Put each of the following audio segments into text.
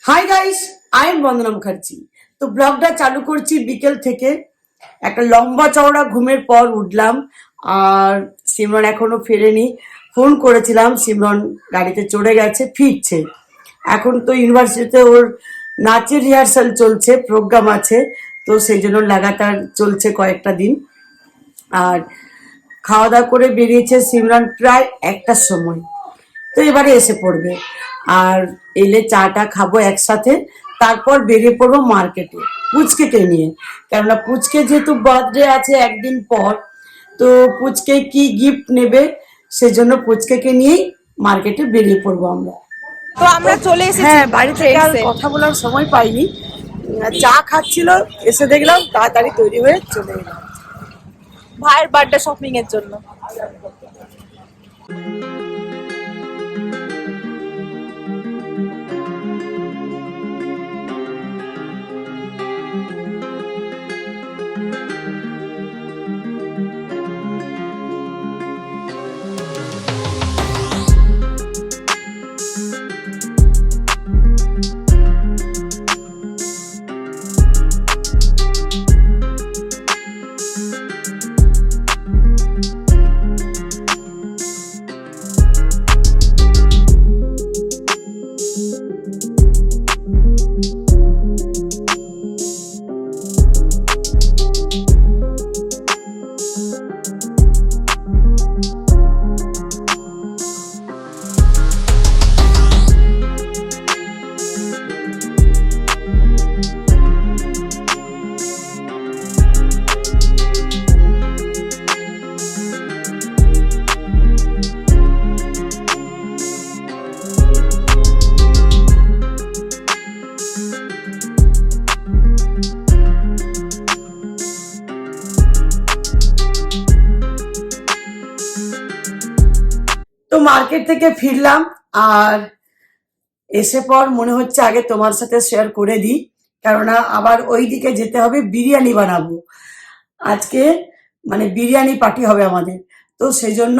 Hi guys, I am বন্দনা মুখার্জি। তো ব্লগটা চালু করছি বিকেল থেকে। একটা লম্বা চওড়া ঘুমের পর উঠলাম, আর সিমরন এখনো ফেরেনি। ফোন করেছিলাম, সিমরন গাড়িতে চড়ে গেছে, ফিরছে। এখন তো ইউনিভার্সিটিতে ওর নাচের রিহার্সাল চলছে, প্রোগ্রাম আছে, তো সেই জন্য লাগাতার চলছে কয়েকটা দিন। আর খাওয়া দাওয়া করে বেরিয়েছে সিমরন প্রায় 1টার সময়, তো এবারে এসে পড়বে। আর এলে চাটা খাবো একসাথে, তারপর বেরিয়ে পড়বো মার্কেটে পুচকেকে নিয়ে। কেননা পুচকে যেহেতু বার্থডে আছে একদিন পর, তো পুচকে কি গিফট নেবে সেজন্য পুচকেকে নিয়েই মার্কেটে বেরিয়ে পড়বো আমরা। তো আমরা চলে এসেছি। হ্যাঁ, বাড়ি থেকে আর কথা বলার সময় পাইনি। চা খাচ্ছিল, এসে দেখলাম, তাড়াতাড়ি তৈরি হয়ে চলে এলাম ভাইয়ের বার্থডে শপিং এর জন্য। তো মার্কেট থেকে ফিরলাম, আর এসে পর মনে হচ্ছে আগে তোমার সাথে শেয়ার করে দিই, কেননা আবার ওই দিকে যেতে হবে, বিরিয়ানি বানাবো আজকে। মানে বিরিয়ানি পার্টি হবে আমাদের, তো সেই জন্য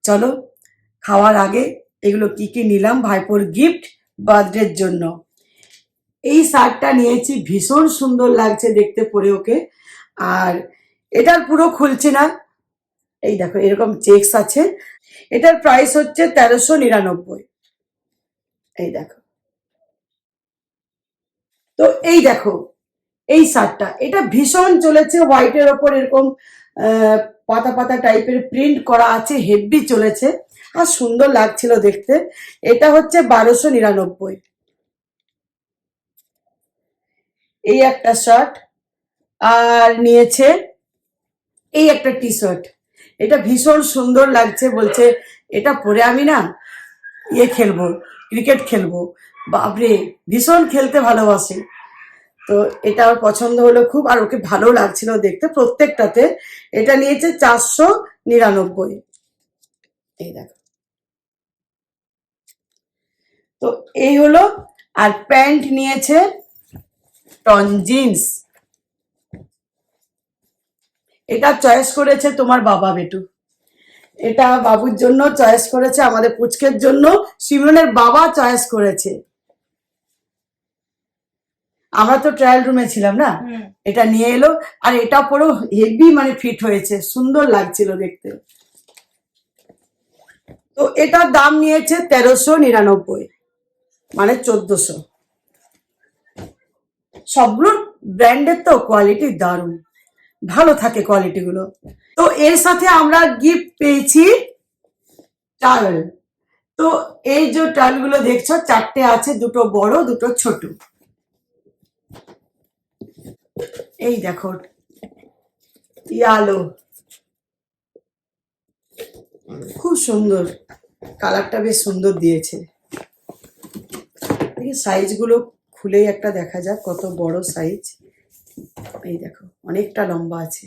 চলো খাওয়ার আগে এগুলো কি কি নিলাম ভাইপোর গিফট বার্থডের জন্য। এই শার্টটা নিয়েছি, ভীষণ সুন্দর লাগছে দেখতে পরে ওকে। আর এটার পুরো খুলছি না, এই দেখো এরকম চেকস আছে। এটার প্রাইস হচ্ছে 1399। এই দেখো, তো এই দেখো এই শার্টটা, এটা ভীষণ চলেছে, হোয়াইটের ওপর এরকম পাতা পাতা টাইপের প্রিন্ট করা আছে, হেভি চলেছে আর সুন্দর লাগছিল দেখতে। এটা হচ্ছে 1299। এই একটা শার্ট, আর নিয়েছে এই একটা টি শার্ট। এটা ভীষণ সুন্দর লাগছে, বলছে এটা পরে আমি না খেলবো, ক্রিকেট খেলবো। বাপরে, ভীষণ খেলতে ভালোবাসে, তো এটা ওর পছন্দ হলো খুব, আর ওকে ভালো লাগছিল দেখতে প্রত্যেকটাতে। এটা নিয়েছে 499। এই দেখো, তো এই হলো। আর প্যান্ট নিয়েছে টন জিন্স, এটা চয়েস করেছে তোমার বাবা বেটু। এটা বাবুর জন্য চয়েস করেছে, আমাদের পুচকের জন্য সিমরনের বাবা চয়েস করেছে। আমরা তো ট্রায়াল রুমে ছিলাম না, এটা নিয়ে এলো। আর এটা পরেও হেভি মানে ফিট হয়েছে, সুন্দর লাগছিল দেখতে। তো এটার দাম নিয়েছে 1399, মানে 1400। সবগুলো ব্র্যান্ডের, তো কোয়ালিটি দারুণ, ভালো থাকে কোয়ালিটি গুলো। তো এর সাথে আমরা গিফট পেয়েছি টাওয়েল। তো এই যে টাওয়েল গুলো দেখছো, 4টে আছে, দুটো বড় দুটো ছোট। এই দেখো ইয়ালো, খুব সুন্দর, কালারটা বেশ সুন্দর দিয়েছে। সাইজ গুলো খুলেই একটা দেখা যাক কত বড় সাইজ। এই দেখো অনেকটা লম্বা আছে,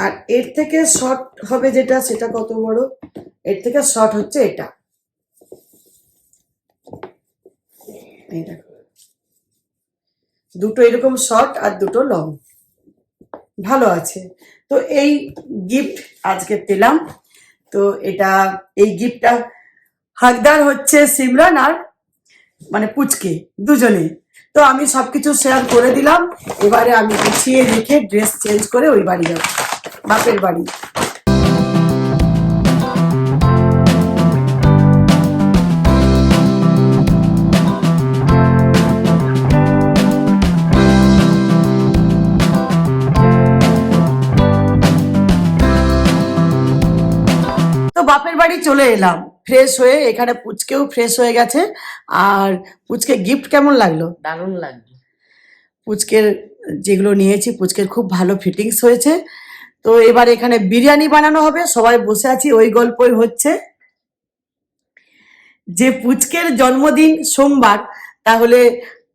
আর এর থেকে শর্ট হবে যেটা, সেটা কত বড়, এর থেকে শর্ট হচ্ছে এটা। এই দেখো, দুটো এরকম শর্ট আর দুটো লং, ভালো আছে। তো এই গিফট আজকে পেলাম। তো এটা, এই গিফটটা হাকদার হচ্ছে সিমরান আর মানে পুচকে দুজনে। তো আমি সবকিছু শেয়ার করে দিলাম। এবারে আমি গুছিয়ে রেখে ড্রেস চেঞ্জ করে ওই বাড়ি যাবো, বাপের বাড়ি। তো বাপের বাড়ি চলে এলাম ফ্রেশ হয়ে। এখানে পুচকেও ফ্রেশ হয়ে গেছে। আর পুচকে গিফট কেমন লাগলো? দারুণ লাগবে। পুচকের যেগুলো নিয়েছি পুচকের খুব ভালো ফিটিংস হয়েছে। তো এবার এখানে বিরিয়ানি বানানো হবে, সবাই বসে আছি, ওই গল্পই হচ্ছে। যে পুচকের জন্মদিন সোমবার, তাহলে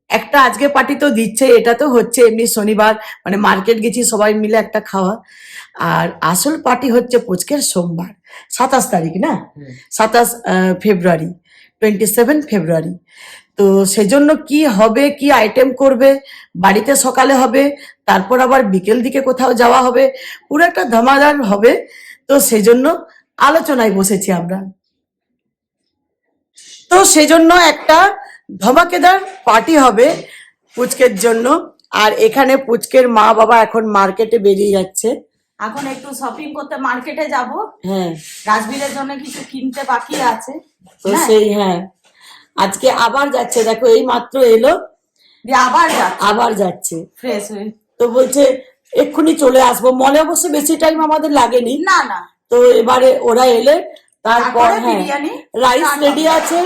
একটা আজকে পার্টি তো দিচ্ছে, এটা তো হচ্ছে এমনি শনিবার, মানে মার্কেট গেছি সবাই মিলে একটা খাওয়া। আর আসল পার্টি হচ্ছে পুচকের সোমবার, 27 তারিখ না, 27 ফেব্রুয়ারি, 27 ফেব্রুয়ারি। তো সেজন্য কি হবে, কি আইটেম করবে, বাড়িতে সকালে হবে, তারপর আবার বিকেল দিকে কোথাও যাওয়া হবে, পুরো একটা ধামাদার হবে। তো সেজন্য আলোচনায় বসেছি আমরা। তো সেজন্য একটা ধমাকেদার পার্টি হবে পুচকের জন্য। আর এখানে পুচকের মা বাবা এখন মার্কেটে বেরিয়ে যাচ্ছে। এখন একটু শপিং করতে মার্কেটে যাব। হ্যাঁ, রাজবীরের জন্য কিছু কিনতে বাকি আছে। তো সেই হ্যাঁ আজকে আবার যাচ্ছে, দেখো এই মাত্র এলো, দিয়ে আবার যাচ্ছে ফ্রেশ হয়ে। তো বলছে এক্ষুনি চলে আসবো। মনে অবশ্য বেশি টাইম আমাদের লাগেনি। না না, তো এবারে ওরা এলে তারপর তারপরে হ্যাঁ বিরিয়ানি রাইস start রেডি হবে। আছে,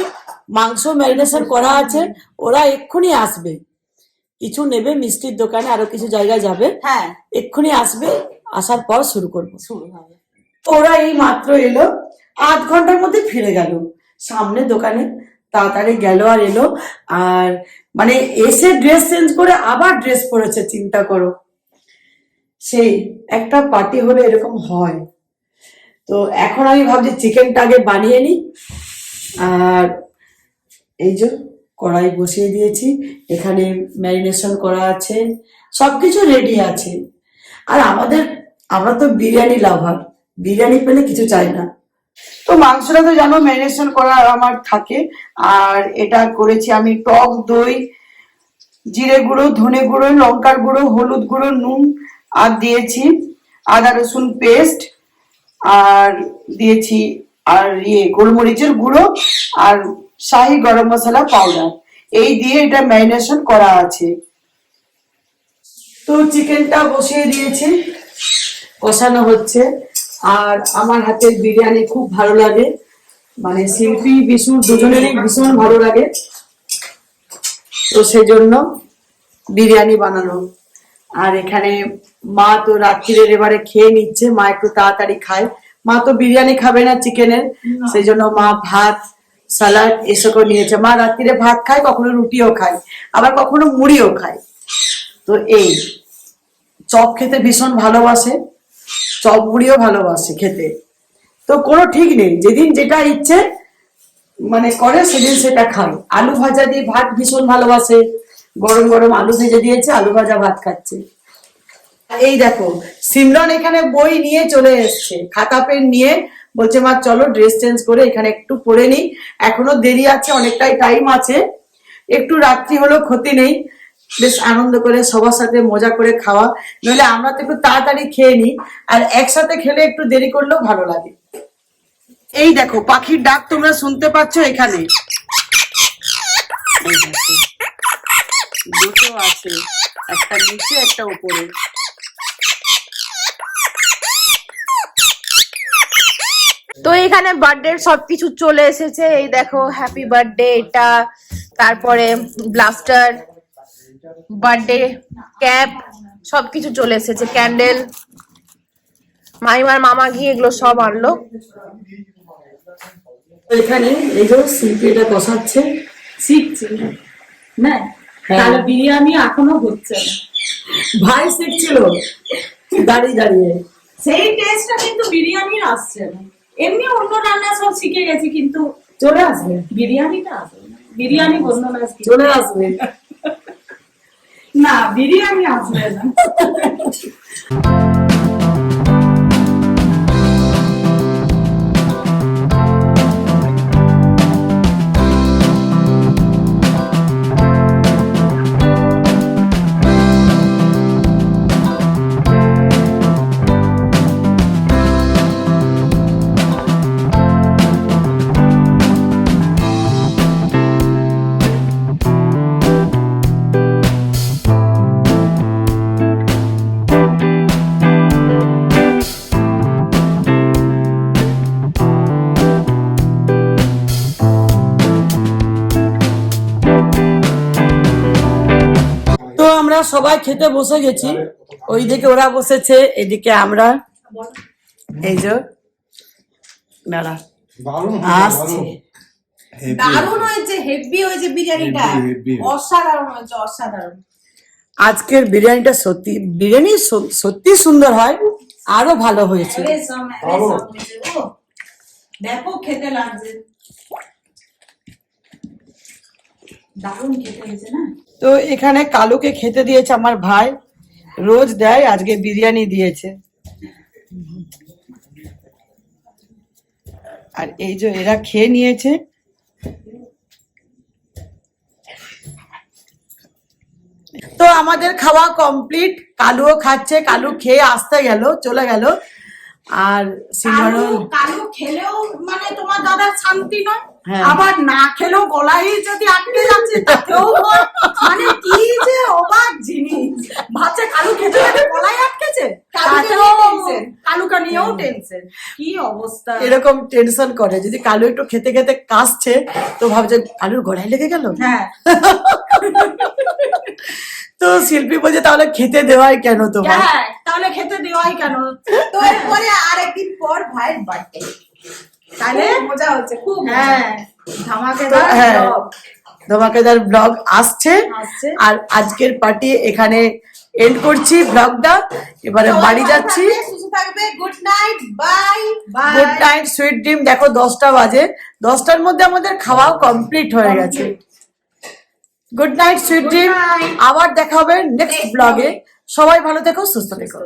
মাংস ম্যারিনেশন করা আছে, ওরা এক্ষুনি আসবে। কিছু নেবে মিষ্টির দোকানে, আরো কিছু জায়গায় যাবে, হ্যাঁ এক্ষুনি আসবে, আসার পর শুরু করবো। শুরু হবে। ওরা এই মাত্র এলো, আধ ঘন্টার মধ্যে ফিরে গেল। সামনে দোকানে তাড়াতাড়ি গেল আর এলো। আর মানে এসে ড্রেস চেঞ্জ করে আবার ড্রেস পরেছে, চিন্তা করো। সেই একটা পার্টি হলে এরকম হয়। তো এখন আমি ভাবছি চিকেনটা আগে বানিয়ে নিই। আর এই যে কড়াই বসিয়ে দিয়েছি, এখানে ম্যারিনেশন করা আছে, সবকিছু রেডি আছে। আর আমরা তো বিরিয়ানি লাভার, বিরিয়ানি পেলে কিছু চাই না। তো মাংসটা তো জানো ম্যারিনেশন করা আমার থাকে। আর এটা করেছি আমি টক দই, জিরে গুঁড়ো, ধনে গুঁড়ো, লঙ্কার গুঁড়ো, হলুদ গুঁড়ো, নুন, আর দিয়েছি আদা রসুন পেস্ট, আর দিয়েছি আর গোলমরিচের গুঁড়ো, আর শাহি গরম মশলা পাউডার। এই দিয়ে এটা ম্যারিনেশন করা আছে। তো চিকেনটা বসিয়ে দিয়েছি, কষানো হচ্ছে। আর আমার হাতের বিরিয়ানি খুব ভালো লাগে, মানে শিল্পী বিশু দুজনেরই ভীষণ ভালো লাগে। তো সেজন্য বিরিয়ানি বানানো। আর এখানে মা তো রাত্রিরের এবারে খেয়ে নিচ্ছে, মা একটু তাড়াতাড়ি খায়। মা তো বিরিয়ানি খাবে না চিকেনের, সেই জন্য মা ভাত সালাড এসবও নিয়েছে। মা রাত্রিরে ভাত খায়, কখনো রুটিও খায়, আবার কখনো মুড়িও খায়। তো এই চপ খেতে ভীষণ ভালোবাসে, চপ মুড়িও ভালোবাসে খেতে। তো কোনো ঠিক নেই, যেদিন যেটা ইচ্ছে মানে করে সেদিন সেটা খায়। আলু ভাজা দিয়ে ভাত ভীষণ ভালোবাসে, গরম গরম আলু ভেজে দিয়েছে, আলু ভাজা ভাত খাচ্ছে। এই দেখো সিমরন এখানে বই নিয়ে চলে এসছে, খাতা পেন নিয়ে, বলছে মা চলো ড্রেস চেঞ্জ করে এখানে একটু পড়ে নিই, এখনো দেরি আছে, অনেকটাই টাইম আছে, একটু রাত্রি হলো ক্ষতি নেই, বেশ আনন্দ করে সবার সাথে মজা করে খাওয়া। নইলে আমরা তো একটু তাড়াতাড়ি খেয়ে নিই, আর একসাথে খেলে একটু দেরি করলেও ভালো লাগে। এই দেখো পাখির ডাক তোমরা শুনতে পাচ্ছ এখানে, এই দেখো, দুটো আছে, একটা নিচে একটা উপরে। তো এখানে বার্থডে সবকিছু চলে এসেছে। এই দেখো হ্যাপি বার্থডে, এটা তারপরে ব্লাস্টার, বার্থডে ক্যাপ, সবকিছু চলে এসেছে, ক্যান্ডেল, মাইমার মামা গিয়ে এগুলো সব আনলো। এখানে এই যে শিল্পী এটা কষাচ্ছে, শিখছি না, তাহলে বিরিয়ানি এখনো হচ্ছে না। ভাই শিখছিল দাঁড়িয়ে দাঁড়িয়ে, সেই টেস্টটা কিন্তু বিরিয়ানির আসছে না। এমনি অন্য রান্না সব শিখে গেছি, কিন্তু চলে আসবে, বিরিয়ানিটা আসবে না। বিরিয়ানি বললো না, চলে আসবে না বিরিয়ানি আসবে না। সবাই খেতে বসে গেছি, ওইদিকে ওরা বসেছে, এদিকে আমরা। এই যে দাঁড়া আসছি। দারুণ হয়েছে, হেভি হয়েছে বিরিয়ানিটা, অসাধারণ হয়েছে, অসাধারণ। আজকের বিরিয়ানিটা সত্যি, বিরিয়ানি সত্যি সুন্দর হয়, আরো ভালো হয়েছে। ব্যাপক খেতে লাগছে, দারুণ খেতে হয়েছে না। তো এখানে কালুকে খেতে দিয়েছে আমার ভাই, রোজ দেয়, আজকে বিরিয়ানি দিয়েছে। আর এই যে এরা খেয়ে নিয়েছে। তো আমাদের খাওয়া কমপ্লিট, কালুও খাচ্ছে, কালু খেয়ে আসতে গেল, চলে গেল। আর সিমরনও কালু খেলেও মানে তোমার দাদার শান্তি নয়, হ্যাঁ। আবার না খেলেও গলায় যদি আটকে যাচ্ছে তাতেও ভয়। মানে কি যে অবাক জিনিস, ভাবছে কালু খেতে খেতে গলায় আটকেছে, কালুকা নিয়েও টেনশন, কি অবস্থা। এরকম টেনশন করে, যদি কালু একটু খেতে খেতে কাশছে তো ভাবছে কালুর গলায় লেগে গেল। হ্যাঁ তো শিল্পী বলছে তাহলে খেতে দেওয়াই কেন তোমার? হ্যাঁ, তাহলে খেতে দেওয়াই কেন। তো এরপরে আরেকদিন পর ভাইয়ের বার্থডে, তাহলে মজা হচ্ছে খুব। হ্যাঁ ধামাকেদার হ্যাঁ, vlog ধমাকেদার ব্লগ আসছে। আসছে। আর আজকের পার্টি এখানে এন্ড করছি ব্লগটা, এবারে বাড়ি যাচ্ছি। সুস্থ থাকবে, good night, bye bye. Good night, sweet dream. দেখো 10টা বাজে, 10টার মধ্যে আমাদের খাওয়াও কমপ্লিট হয়ে গেছে। Good night, sweet dream. আবার দেখা হবে নেক্সট ব্লগে। সবাই ভালো থেকো, সুস্থ থেকো।